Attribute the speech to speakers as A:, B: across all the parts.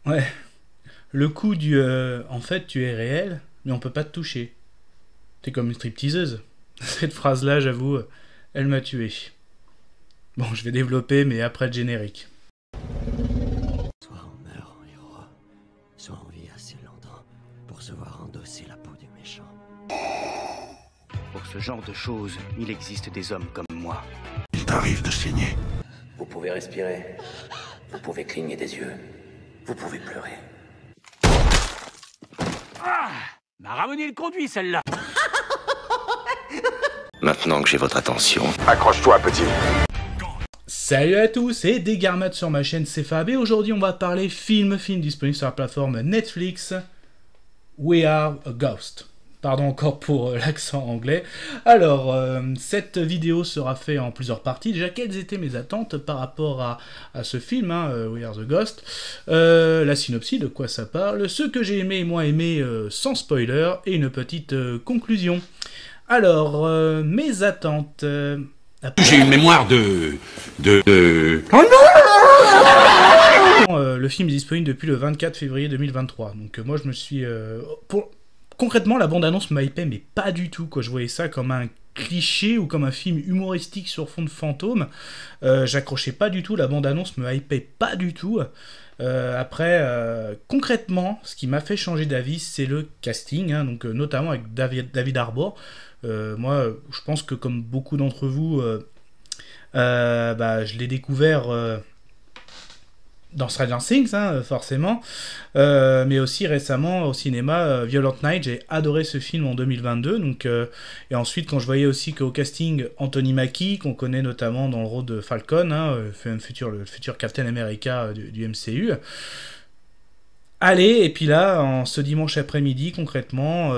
A: Ouais, le coup du en fait tu es réel, mais on peut pas te toucher. T'es comme une stripteaseuse. Cette phrase-là, j'avoue, elle m'a tué. Bon, je vais développer, mais après le générique.
B: Soit on meurt en héros, soit on vit assez longtemps pour se voir endosser la peau du méchant.
C: Pour ce genre de choses, il existe des hommes comme moi.
D: Il t'arrive de saigner.
E: Vous pouvez respirer. Vous pouvez cligner des yeux. Vous pouvez pleurer.
C: M'a ramené le conduit, celle-là.
E: Maintenant que j'ai votre attention,
D: Accroche-toi, petit.
A: Salut à tous et des Garmates sur ma chaîne c'est Fab et aujourd'hui on va parler film disponible sur la plateforme Netflix, We Are a Ghost. Pardon encore pour l'accent anglais. Alors, cette vidéo sera faite en plusieurs parties. Déjà, quelles étaient mes attentes par rapport à ce film, We Are the Ghost, la synopsis, de quoi ça parle, ce que j'ai aimé et moins aimé sans spoiler, et une petite conclusion. Alors, mes attentes...
D: J'ai une mémoire de...
A: Le film est disponible depuis le 24 février 2023. Donc moi je me suis... Concrètement, la bande-annonce m'a hypé, mais pas du tout, quoi. Je voyais ça comme un cliché ou comme un film humoristique sur fond de fantôme. J'accrochais pas du tout, la bande-annonce me hypait pas du tout. Après, concrètement, ce qui m'a fait changer d'avis, c'est le casting, donc notamment avec David Harbour. Moi, je pense que comme beaucoup d'entre vous, je l'ai découvert dans Stranger Things, forcément, mais aussi récemment au cinéma, Violent Night. J'ai adoré ce film en 2022, donc, et ensuite quand je voyais aussi qu'au casting, Anthony Mackie, qu'on connaît notamment dans le rôle de Falcon, fait le futur Captain America du MCU. Allez, et puis là, ce dimanche après-midi, concrètement,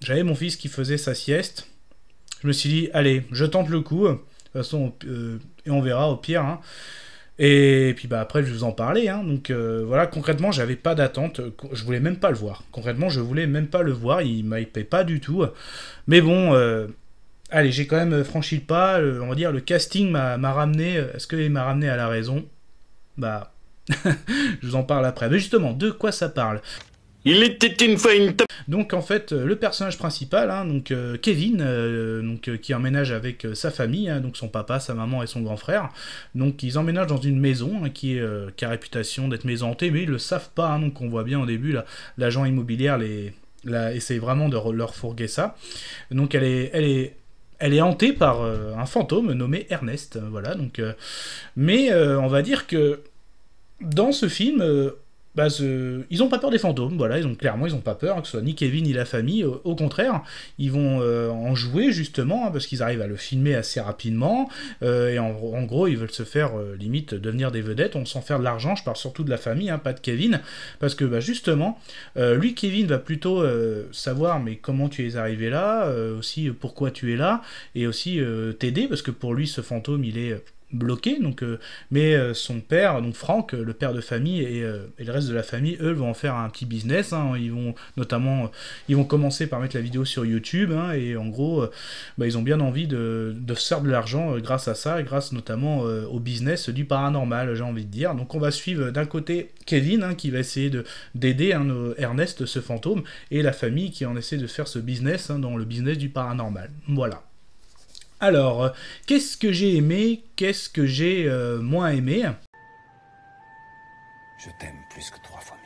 A: j'avais mon fils qui faisait sa sieste. Je me suis dit, allez, je tente le coup, de toute façon, et on verra au pire, Et puis après je vais vous en parler, donc voilà, concrètement j'avais pas d'attente, je voulais même pas le voir, concrètement je voulais même pas le voir, il m'hypait pas du tout, mais bon, allez, j'ai quand même franchi le pas, on va dire le casting m'a ramené, est-ce qu'il m'a ramené à la raison? Bah, je vous en parle après, mais justement, de quoi ça parle?
D: Il était une fois une...
A: Donc en fait, le personnage principal, donc Kevin, qui emménage avec sa famille, donc son papa, sa maman et son grand frère. Donc ils emménagent dans une maison qui a réputation d'être maison hantée, mais ils le savent pas. Donc on voit bien au début, l'agent immobilière essaye vraiment de leur fourguer ça. Donc elle est hantée par un fantôme nommé Ernest. Voilà. Donc, mais on va dire que dans ce film, ils ont pas peur des fantômes, voilà, ils ont pas peur, que ce soit ni Kevin ni la famille, au contraire, ils vont en jouer justement, parce qu'ils arrivent à le filmer assez rapidement, et en gros ils veulent se faire limite devenir des vedettes, on s'en faire de l'argent, je parle surtout de la famille, pas de Kevin, parce que justement, lui Kevin va plutôt savoir mais comment tu es arrivé là, aussi pourquoi tu es là, et aussi t'aider, parce que pour lui ce fantôme il est bloqué, donc, mais son père, donc Franck, le père de famille, et le reste de la famille, eux, vont en faire un petit business, ils vont notamment, ils vont commencer par mettre la vidéo sur YouTube, et en gros, ils ont bien envie de se faire de l'argent grâce à ça, et grâce notamment au business du paranormal, j'ai envie de dire. Donc on va suivre d'un côté Kevin, qui va essayer d'aider Ernest, ce fantôme, et la famille qui en essaie de faire ce business, dans le business du paranormal. Voilà. Alors, qu'est-ce que j'ai aimé, qu'est-ce que j'ai moins aimé?
D: Je t'aime plus que 3 fois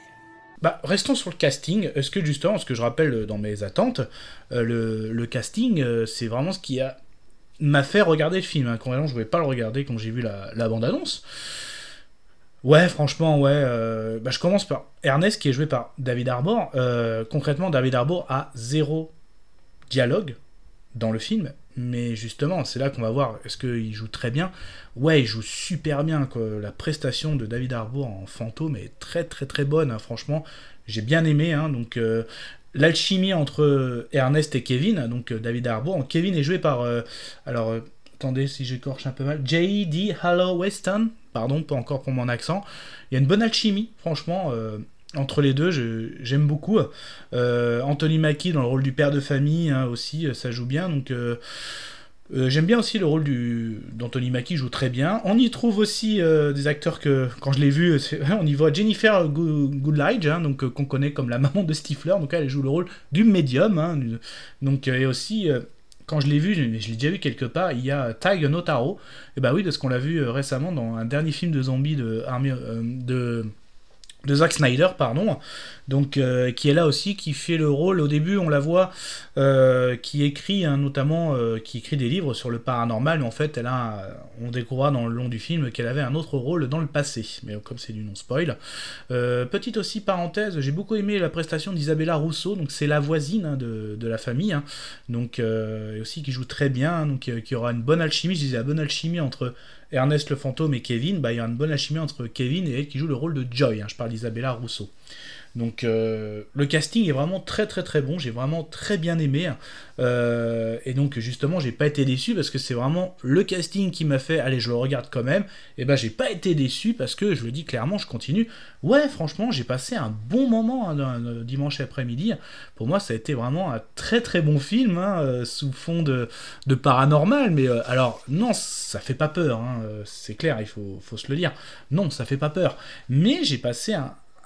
D: 1000.
A: Restons sur le casting. Est-ce que justement, ce que je rappelle dans mes attentes, le casting, c'est vraiment ce qui m'a fait regarder le film. Concrètement, je ne voulais pas le regarder quand j'ai vu la bande-annonce. Ouais, franchement, ouais. Je commence par Ernest, qui est joué par David Harbour. Concrètement, David Harbour a 0 dialogue dans le film, mais justement, c'est là qu'on va voir, est-ce qu'il joue très bien? Ouais, il joue super bien, quoi. La prestation de David Harbour en fantôme est très très très bonne, franchement, j'ai bien aimé, donc l'alchimie entre Ernest et Kevin, donc David Harbour. Kevin est joué par, attendez si j'écorche un peu mal, J.D. Hallow-Weston, pardon, pas encore pour mon accent, il y a une bonne alchimie, franchement, entre les deux, j'aime beaucoup. Anthony Mackie dans le rôle du père de famille, aussi, ça joue bien. Donc, J'aime bien aussi le rôle d'Anthony Mackie, joue très bien. On y trouve aussi des acteurs que, quand je l'ai vu, on y voit Jennifer Goodlige, hein, donc qu'on connaît comme la maman de Stifler, donc elle joue le rôle du médium, hein, donc et aussi quand je l'ai vu, je l'ai déjà vu quelque part, il y a Tig Notaro, et bah oui, parce qu'on l'a vu récemment dans un dernier film de zombies de Zack Snyder, pardon, donc qui est là aussi, qui fait le rôle, au début on la voit, qui écrit, hein, notamment, qui écrit des livres sur le paranormal, mais en fait on découvrira dans le long du film qu'elle avait un autre rôle dans le passé, mais comme c'est du non-spoil. Petite aussi parenthèse, j'ai beaucoup aimé la prestation d'Isabella Rousseau, donc c'est la voisine, hein, de la famille, hein, donc et aussi qui joue très bien, hein, donc qui aura une bonne alchimie, je disais la bonne alchimie entre Ernest le fantôme et Kevin, bah, il y a une bonne alchimie entre Kevin et elle qui joue le rôle de Joy, hein, je parle d'Isabella Rousseau. Donc le casting est vraiment très très très bon, j'ai vraiment très bien aimé, et donc justement j'ai pas été déçu parce que c'est vraiment le casting qui m'a fait allez je le regarde quand même, et ben j'ai pas été déçu parce que je le dis clairement, je continue, ouais franchement j'ai passé un bon moment, hein, un dimanche après-midi, pour moi ça a été vraiment un très très bon film, hein, sous fond de paranormal, mais alors non ça fait pas peur, hein, c'est clair, il faut se le dire, non ça fait pas peur, mais j'ai passé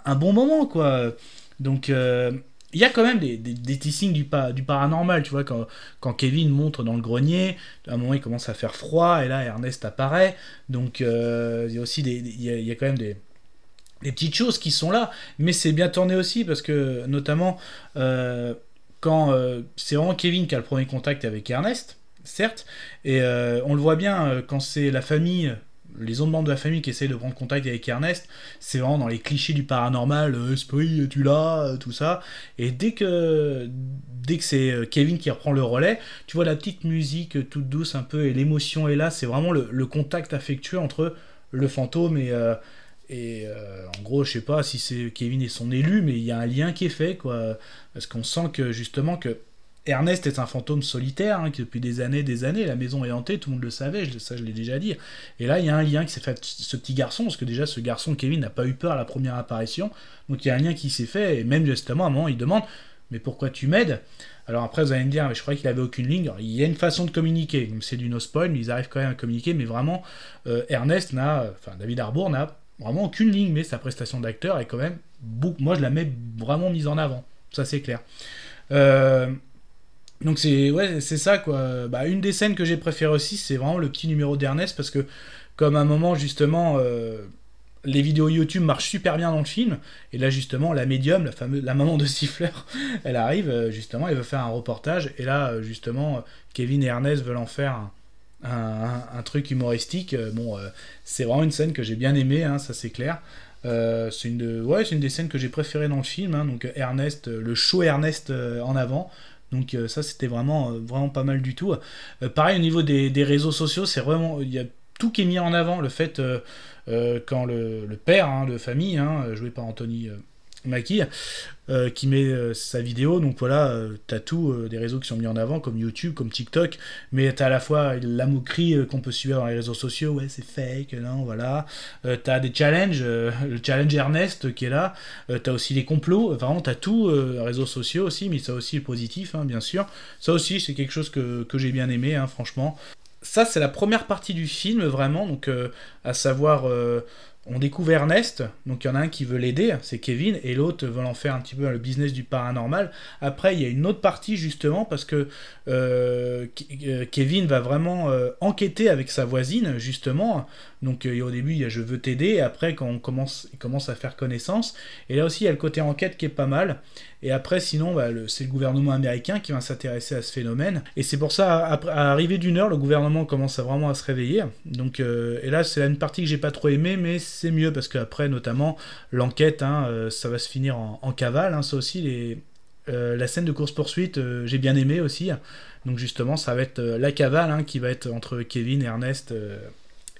A: un bon moment, quoi. Donc il y a quand même des petits signes du paranormal, tu vois, quand Kevin monte dans le grenier, à un moment il commence à faire froid et là Ernest apparaît, donc il y a aussi il y a quand même des petites choses qui sont là, mais c'est bien tourné aussi parce que notamment quand c'est vraiment Kevin qui a le premier contact avec Ernest, certes, et on le voit bien quand c'est la famille, les autres membres de la famille qui essayent de prendre contact avec Ernest, c'est vraiment dans les clichés du paranormal, esprit, tu l'as, tout ça. Et dès que c'est Kevin qui reprend le relais, tu vois la petite musique toute douce un peu et l'émotion est là, c'est vraiment le contact affectueux entre le fantôme et en gros, je sais pas si c'est Kevin et son élu, mais il y a un lien qui est fait, quoi. Parce qu'on sent que justement que Ernest est un fantôme solitaire, hein, qui depuis des années, la maison est hantée, tout le monde le savait, ça je l'ai déjà dit. Et là, il y a un lien qui s'est fait avec ce petit garçon, parce que déjà, ce garçon, Kevin, n'a pas eu peur à la première apparition, donc il y a un lien qui s'est fait, et même justement, à un moment, il demande « Mais pourquoi tu m'aides ?» Alors après, vous allez me dire « Mais je croyais qu'il avait aucune ligne. » Alors, il y a une façon de communiquer, donc c'est du no-spoil, mais ils arrivent quand même à communiquer, mais vraiment, David Harbour n'a vraiment aucune ligne, mais sa prestation d'acteur est quand même moi je la mets vraiment mise en avant, ça c'est clair. Donc c'est ça, quoi. Bah, une des scènes que j'ai préférées aussi, c'est vraiment le petit numéro d'Ernest, parce que comme à un moment justement les vidéos YouTube marchent super bien dans le film, et là justement la médium, la maman de Stifler, elle arrive justement, elle veut faire un reportage, et là justement Kevin et Ernest veulent en faire un truc humoristique. C'est vraiment une scène que j'ai bien aimée, hein, ça c'est clair. C'est une des scènes que j'ai préférées dans le film, hein, donc Ernest, le show Ernest en avant. Donc ça c'était vraiment pas mal du tout. Pareil au niveau des réseaux sociaux, c'est vraiment, il y a tout qui est mis en avant, le fait quand le père, hein, de famille, hein, joué par Anthony Mackie, qui met sa vidéo, donc voilà, t'as tout des réseaux qui sont mis en avant, comme YouTube, comme TikTok, mais t'as à la fois la moquerie qu'on peut suivre dans les réseaux sociaux, ouais c'est fake, non, voilà, t'as des challenges, le challenge Ernest qui est là, t'as aussi les complots, vraiment t'as tout, réseaux sociaux aussi, mais ça aussi le positif, hein, bien sûr, ça aussi c'est quelque chose que j'ai bien aimé, hein, franchement. Ça c'est la première partie du film, vraiment, donc à savoir... on découvre Ernest, donc il y en a un qui veut l'aider, c'est Kevin, et l'autre veut en faire un petit peu le business du paranormal. Après, il y a une autre partie, justement, parce que Kevin va vraiment enquêter avec sa voisine, justement. Donc au début, il y a « je veux t'aider », et après, quand il commence à faire connaissance. Et là aussi, il y a le côté enquête qui est pas mal. Et après, sinon, c'est le gouvernement américain qui va s'intéresser à ce phénomène. Et c'est pour ça, à l'arrivée d'une heure, le gouvernement commence vraiment à se réveiller. Donc, et là, c'est une partie que j'ai pas trop aimée, mais c'est mieux, parce qu'après, notamment, l'enquête, hein, ça va se finir en cavale. Hein, ça aussi, la scène de course-poursuite, j'ai bien aimé aussi. Donc justement, ça va être la cavale, hein, qui va être entre Kevin, Ernest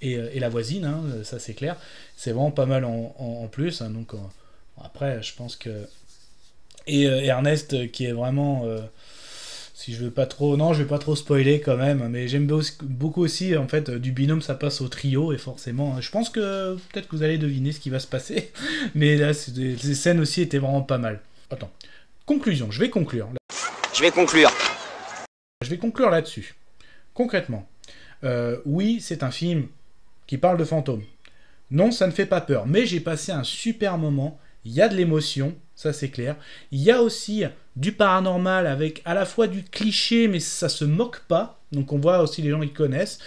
A: et la voisine, hein, ça c'est clair. C'est vraiment pas mal en plus. Hein, donc après, je pense que... Et Ernest qui est vraiment... si je veux pas trop... Non, je vais pas trop spoiler quand même, mais j'aime beaucoup aussi, en fait, du binôme, ça passe au trio, et forcément, je pense que peut-être que vous allez deviner ce qui va se passer, mais là, ces scènes aussi étaient vraiment pas mal. Attends. Conclusion, je vais conclure.
C: Je vais conclure.
A: Je vais conclure là-dessus. concrètement, oui, c'est un film qui parle de fantômes. Non, ça ne fait pas peur, mais j'ai passé un super moment, il y a de l'émotion, ça c'est clair. Il y a aussi du paranormal avec à la fois du cliché, mais ça se moque pas. Donc on voit aussi les gens qui connaissent.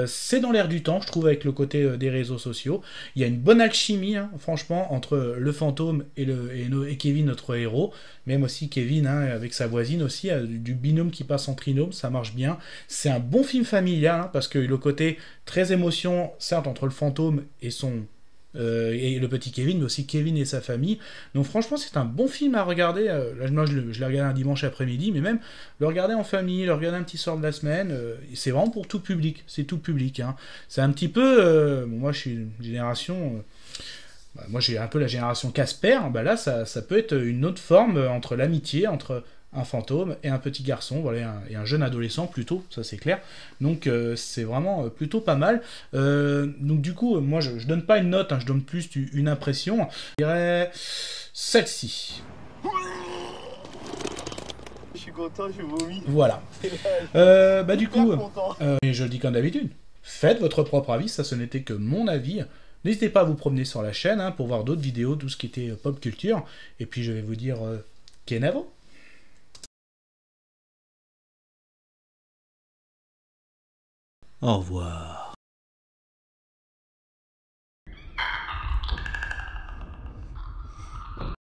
A: C'est dans l'air du temps, je trouve, avec le côté des réseaux sociaux. Il y a une bonne alchimie, hein, franchement, entre le fantôme et Kevin, notre héros. Même aussi Kevin, hein, avec sa voisine aussi, du binôme qui passe en trinôme, ça marche bien. C'est un bon film familial, hein, parce que le côté très émotion, certes, entre le fantôme et et le petit Kevin, mais aussi Kevin et sa famille. Donc franchement, c'est un bon film à regarder. Là, moi, je l'ai regardé un dimanche après-midi, mais même le regarder en famille, le regarder un petit soir de la semaine, c'est vraiment pour tout public. C'est tout public. Hein. C'est un petit peu... bon, moi, je suis une génération... moi, j'ai un peu la génération Casper. Bah, là, ça peut être une autre forme entre l'amitié, entre un fantôme et un petit garçon, voilà, et un jeune adolescent plutôt, ça c'est clair. Donc c'est vraiment plutôt pas mal. Donc du coup, moi je donne pas une note, hein, je donne plus une impression. Je dirais celle-ci.
F: Je suis content, je vomis.
A: Voilà. Bah du coup, et je le dis comme d'habitude, faites votre propre avis, ça ce n'était que mon avis. N'hésitez pas à vous promener sur la chaîne, hein, pour voir d'autres vidéos, tout ce qui était pop culture. Et puis je vais vous dire Kenavo.
B: Au revoir.